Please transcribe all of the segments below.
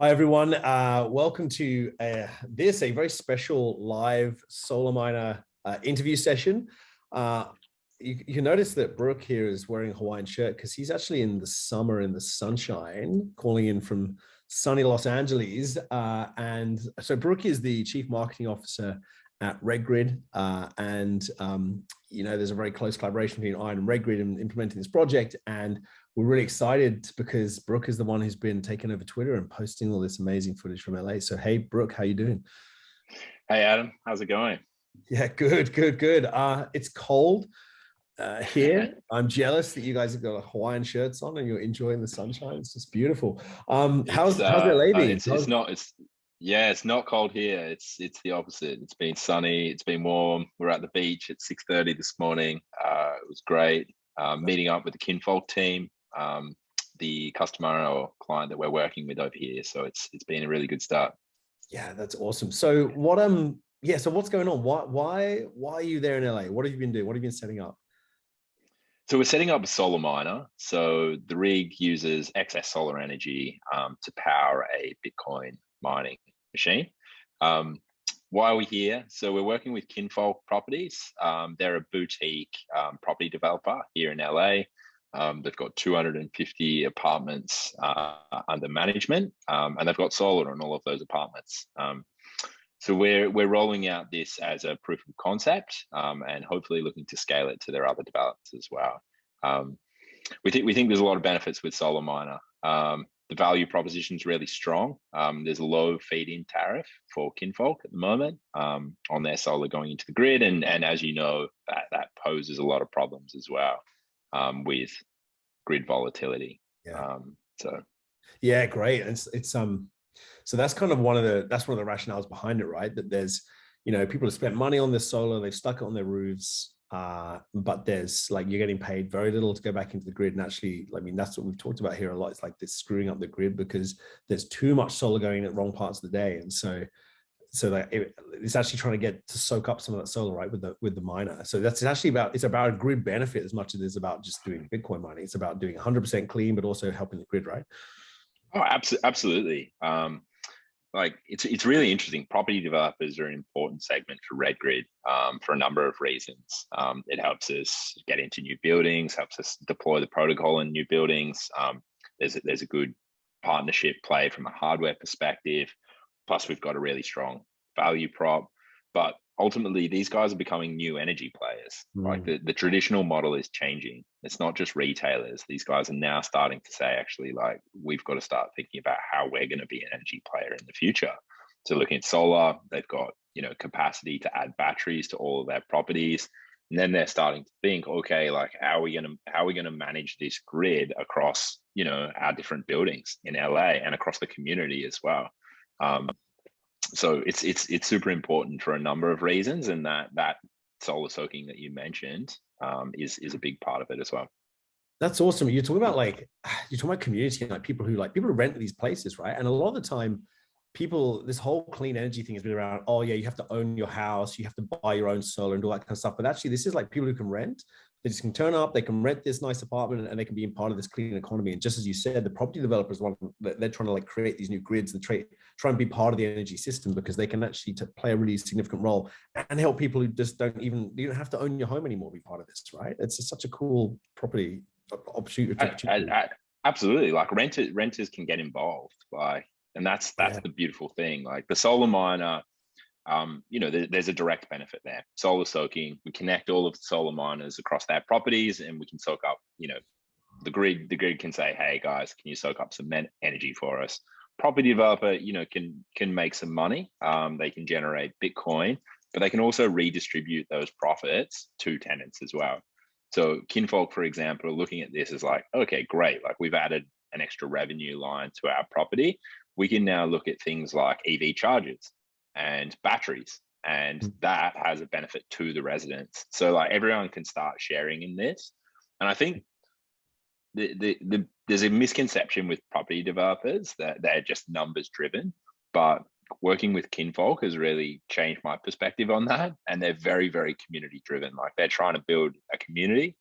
Hi, everyone. Welcome to a very special live Solarminer interview session. You notice that Brook here is wearing a Hawaiian shirt because he's actually in the summer in the sunshine, calling in from sunny Los Angeles. And so Brook is the Chief Marketing Officer at Redgrid. There's a very close collaboration between IOEN and Redgrid in implementing this project. And we're really excited because Brook is the one who's been taking over Twitter and posting all this amazing footage from LA. So, hey, Brook, how you doing? Hey, Adam, how's it going? Yeah, good. It's cold here. I'm jealous that you guys have got Hawaiian shirts on and you're enjoying the sunshine. It's just beautiful. How's LA been? It's not cold here. It's the opposite. It's been sunny. It's been warm. We're at the beach at 6:30 this morning. It was great. Meeting up with the Kinfolk team, the customer or client that we're working with over here. So it's been a really good start. Yeah, that's awesome. So so what's going on? Why are you there in LA? What have you been doing? What have you been setting up? So we're setting up a solar miner. So the rig uses excess solar energy to power a Bitcoin mining machine. Why are we here? So we're working with Kinfolk Properties. They're a boutique property developer here in LA. They've got 250 apartments under management, and they've got solar on all of those apartments. So we're rolling out this as a proof of concept, and hopefully looking to scale it to their other developers as well. We think there's a lot of benefits with Solarminer. The value proposition is really strong. There's a low feed-in tariff for Kinfolk at the moment on their solar going into the grid, and as you know, that poses a lot of problems as well with grid volatility. Yeah. So yeah, great. So that's kind of one of the rationales behind it, right? That there's, people have spent money on this solar, they've stuck it on their roofs, but there's like, you're getting paid very little to go back into the grid. And actually, I mean, that's what we've talked about here a lot. It's like this screwing up the grid because there's too much solar going in at wrong parts of the day. And so it's actually trying to get to soak up some of that solar, right, with the miner. So it's about a grid benefit as much as it is about just doing Bitcoin mining. It's about doing 100% clean, but also helping the grid, right? Oh, absolutely. Like it's really interesting. Property developers are an important segment for Redgrid for a number of reasons. It helps us get into new buildings, helps us deploy the protocol in new buildings. There's a good partnership play from a hardware perspective. Plus, we've got a really strong value prop. But ultimately, these guys are becoming new energy players. Like the traditional model is changing. It's not just retailers. These guys are now starting to say, actually, like, we've got to start thinking about how we're going to be an energy player in the future. So looking at solar, they've got, capacity to add batteries to all of their properties. And then they're starting to think, okay, like, how are we going to manage this grid across, our different buildings in LA and across the community as well. So it's super important for a number of reasons, and that solar soaking that you mentioned is a big part of it as well. That's awesome. You're talking about community, and like people who rent these places, right? And a lot of the time, this whole clean energy thing has been around, oh yeah, you have to own your house, you have to buy your own solar and all that kind of stuff. But actually, this is like people who can rent. They just can turn up, they can rent this nice apartment, and they can be in part of this clean economy. And just as you said, the property developers they're trying to like create these new grids and try and be part of the energy system because they can actually play a really significant role and help people who just you don't have to own your home anymore be part of this, right? It's just such a cool property opportunity. Absolutely, like renters can get involved, and that's the beautiful thing. Like the solar miner. There's a direct benefit there. Solar soaking, we connect all of the solar miners across their properties and we can soak up, the grid. The grid can say, hey guys, can you soak up some energy for us? Property developer, can make some money. They can generate Bitcoin, but they can also redistribute those profits to tenants as well. So Kinfolk, for example, looking at this is like, okay, great. Like we've added an extra revenue line to our property. We can now look at things like EV chargers and batteries, and that has a benefit to the residents. So like everyone can start sharing in this. And I think there's a misconception with property developers that they're just numbers driven, but working with Kinfolk has really changed my perspective on that. And they're very, very community driven. Like they're trying to build a community.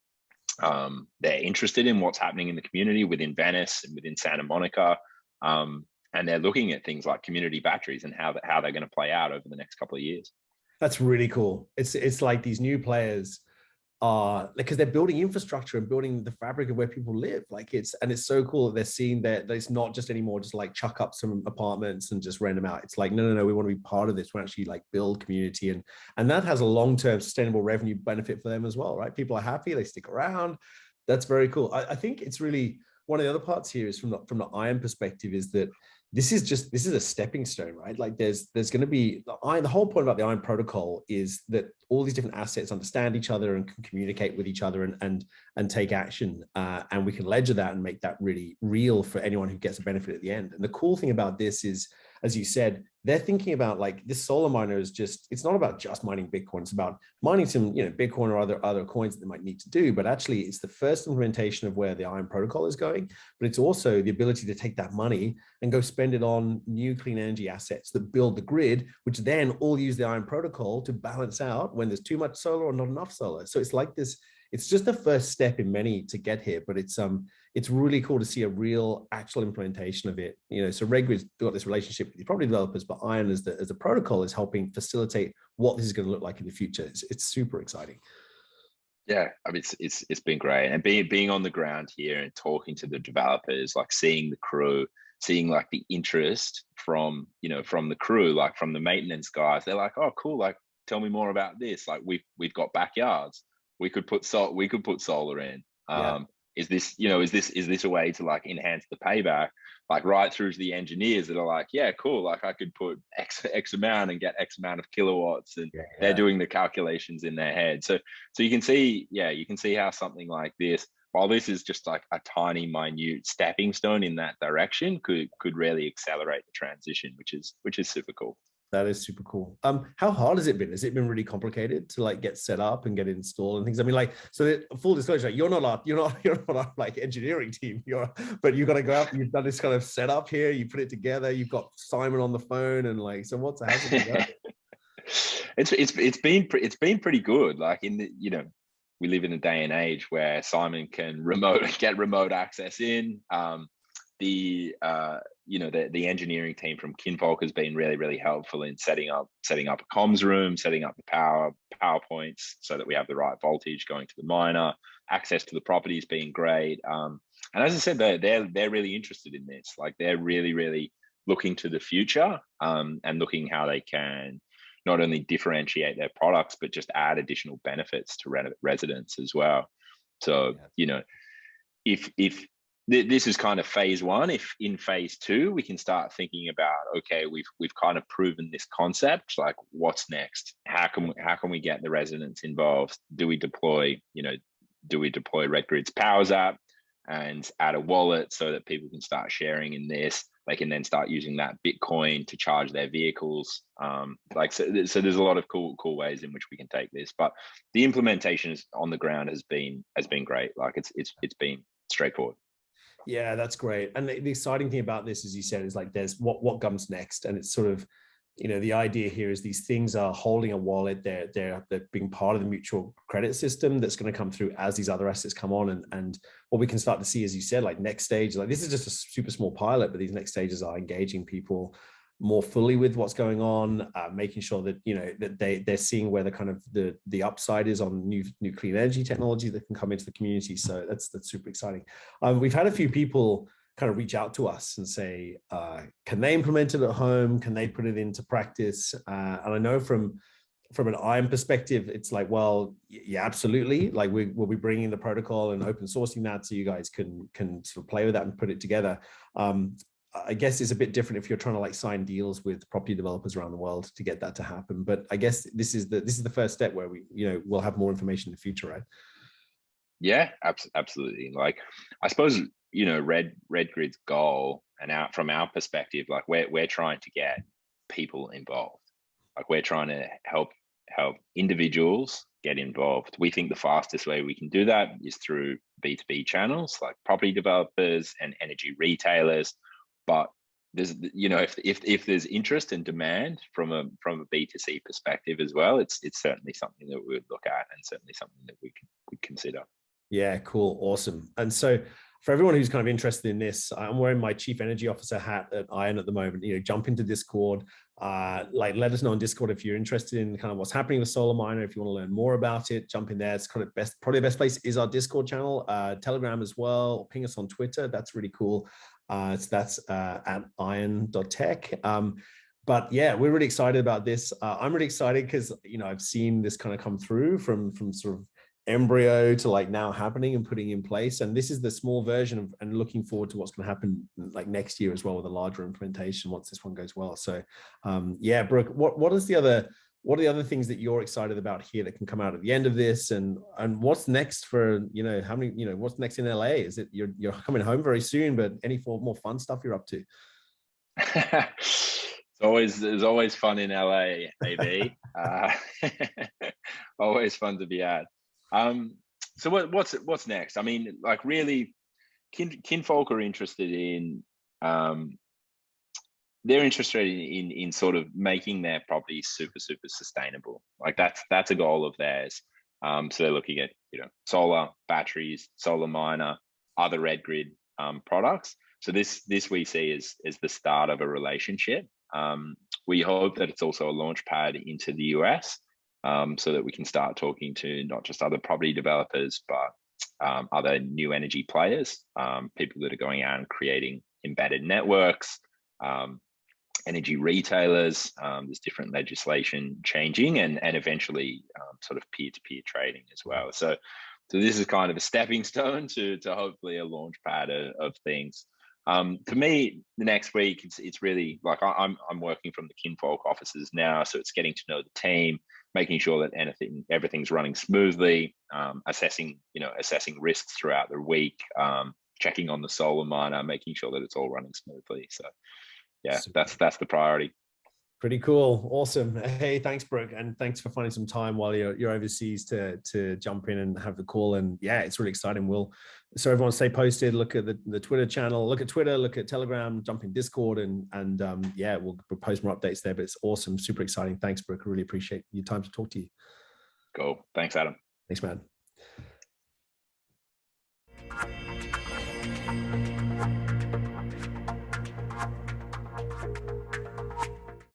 They're interested in what's happening in the community within Venice and within Santa Monica. and they're looking at things like community batteries and how they're going to play out over the next couple of years. That's really cool. It's like these new players are, because they're building infrastructure and building the fabric of where people live. Like it's so cool that they're seeing that it's not just anymore just like chuck up some apartments and just rent them out. It's like, no, we want to be part of this. We actually like build community, and that has a long-term sustainable revenue benefit for them as well, right? People are happy, they stick around. That's very cool. I think it's really, one of the other parts here is from the ION perspective is that this is a stepping stone, right? Like there's going to be the whole point about the ION protocol is that all these different assets understand each other and can communicate with each other and take action, and we can ledger that and make that really real for anyone who gets a benefit at the end. And the cool thing about this is, as you said, they're thinking about like this Solarminer is just, it's not about just mining Bitcoin. It's about mining some, Bitcoin or other coins that they might need to do. But actually, it's the first implementation of where the ION protocol is going. But it's also the ability to take that money and go spend it on new clean energy assets that build the grid, which then all use the ION protocol to balance out when there's too much solar or not enough solar. So it's like this. It's just the first step in many to get here, but it's really cool to see a real actual implementation of it. So Redgrid's got this relationship with the property developers, but ION as the protocol is helping facilitate what this is going to look like in the future. It's super exciting. Yeah, I mean, it's been great, and being on the ground here and talking to the developers, like seeing the crew, seeing like the interest from the crew, like from the maintenance guys. They're like, oh, cool, like tell me more about this. Like we've got backyards. We could put solar in. Yeah. Is this a way to like enhance the payback? Like right through to the engineers that are like, yeah, cool. Like I could put X amount and get X amount of kilowatts, and they're doing the calculations in their head. So you can see how something like this, while this is just like a tiny, minute stepping stone in that direction, could really accelerate the transition, which is super cool. That is super cool. How hard has it been? Has it been really complicated to like get set up and get installed and things? I mean, like, so full disclosure, you're not our like engineering team. But you've got to go up. You've done this kind of setup here. You put it together. You've got Simon on the phone, and like, so how's it been going? It's been pretty good. Like we live in a day and age where Simon can get remote access in. The engineering team from Kinvolk has been really, really helpful in setting up a comms room, setting up the power points so that we have the right voltage going to the miner. Access to the properties being great, and as I said, they're really interested in this. Like they're really, really looking to the future, and looking how they can not only differentiate their products but just add additional benefits to residents as well. So if this is kind of phase one. If in phase two, we can start thinking about, okay, we've kind of proven this concept, like what's next? How can we get the residents involved? Do we deploy Redgrid's Powers app and add a wallet so that people can start sharing in this? They can then start using that Bitcoin to charge their vehicles. So there's a lot of cool ways in which we can take this, but the implementation on the ground has been great. Like it's been straightforward. Yeah, that's great. And the exciting thing about this, as you said, is like there's what comes next. And it's sort of, the idea here is these things are holding a wallet. They're being part of the mutual credit system that's going to come through as these other assets come on. And what we can start to see, as you said, like next stage, like this is just a super small pilot, but these next stages are engaging people more fully with what's going on, making sure that that they're seeing where the kind of the upside is on new clean energy technology that can come into the community. So that's super exciting. We've had a few people kind of reach out to us and say, can they implement it at home? Can they put it into practice? And I know from an ION perspective, it's like, well, yeah, absolutely. Like we'll be bringing the protocol and open sourcing that so you guys can sort of play with that and put it together. I guess it's a bit different if you're trying to like sign deals with property developers around the world to get that to happen. But I guess this is the first step where we'll have more information in the future, right? Yeah, absolutely. Like I suppose Redgrid's goal, and from our perspective, like we're trying to get people involved. Like we're trying to help individuals get involved. We think the fastest way we can do that is through B2B channels like property developers and energy retailers. But there's if there's interest and demand from a B2C perspective as well, it's certainly something that we would look at, and certainly something that we consider. Yeah, cool, awesome. And so for everyone who's kind of interested in this, I'm wearing my chief energy officer hat at ION at the moment. Jump into Discord, like let us know on Discord if you're interested in kind of what's happening with Solarminer. If you want to learn more about it, jump in there. It's kind of probably the best place is our Discord channel, Telegram as well. Ping us on Twitter. That's really cool. So that's at ion.tech. But yeah, we're really excited about this. I'm really excited because, I've seen this kind of come through from sort of embryo to like now happening and putting in place. And this is the small version of, and looking forward to what's going to happen like next year as well with a larger implementation once this one goes well. So yeah, Brook, what are the other things that you're excited about here that can come out at the end of this, and what's next for, what's next in LA? Is it you're coming home very soon, but any more fun stuff you're up to? There's always fun in LA, AB. Always fun to be at. So what's next? I mean, like really, kinfolk are interested in, they're interested in sort of making their properties super sustainable. Like that's a goal of theirs. So they're looking at solar, batteries, Solarminer, other Redgrid products. So this we see as the start of a relationship. We hope that it's also a launch pad into the US, so that we can start talking to not just other property developers, but other new energy players, people that are going out and creating embedded networks, energy retailers. There's different legislation changing, and eventually sort of peer-to-peer trading as well. So this is kind of a stepping stone to hopefully a launch pad of things. For me, the next week, it's really like I'm working from the kinfolk offices now, so it's getting to know the team, making sure that everything's running smoothly, assessing risks throughout the week, checking on the Solarminer, making sure that it's all running smoothly. So yeah, that's the priority. Pretty cool. Awesome. Hey, thanks, Brook. And thanks for finding some time while you're overseas to jump in and have the call. And yeah, it's really exciting. So everyone stay posted, look at the Twitter channel, look at Twitter, look at Telegram, jump in Discord, and yeah, we'll post more updates there, but it's awesome. Super exciting. Thanks, Brook. I really appreciate your time to talk to you. Cool. Thanks, Adam. Thanks, man.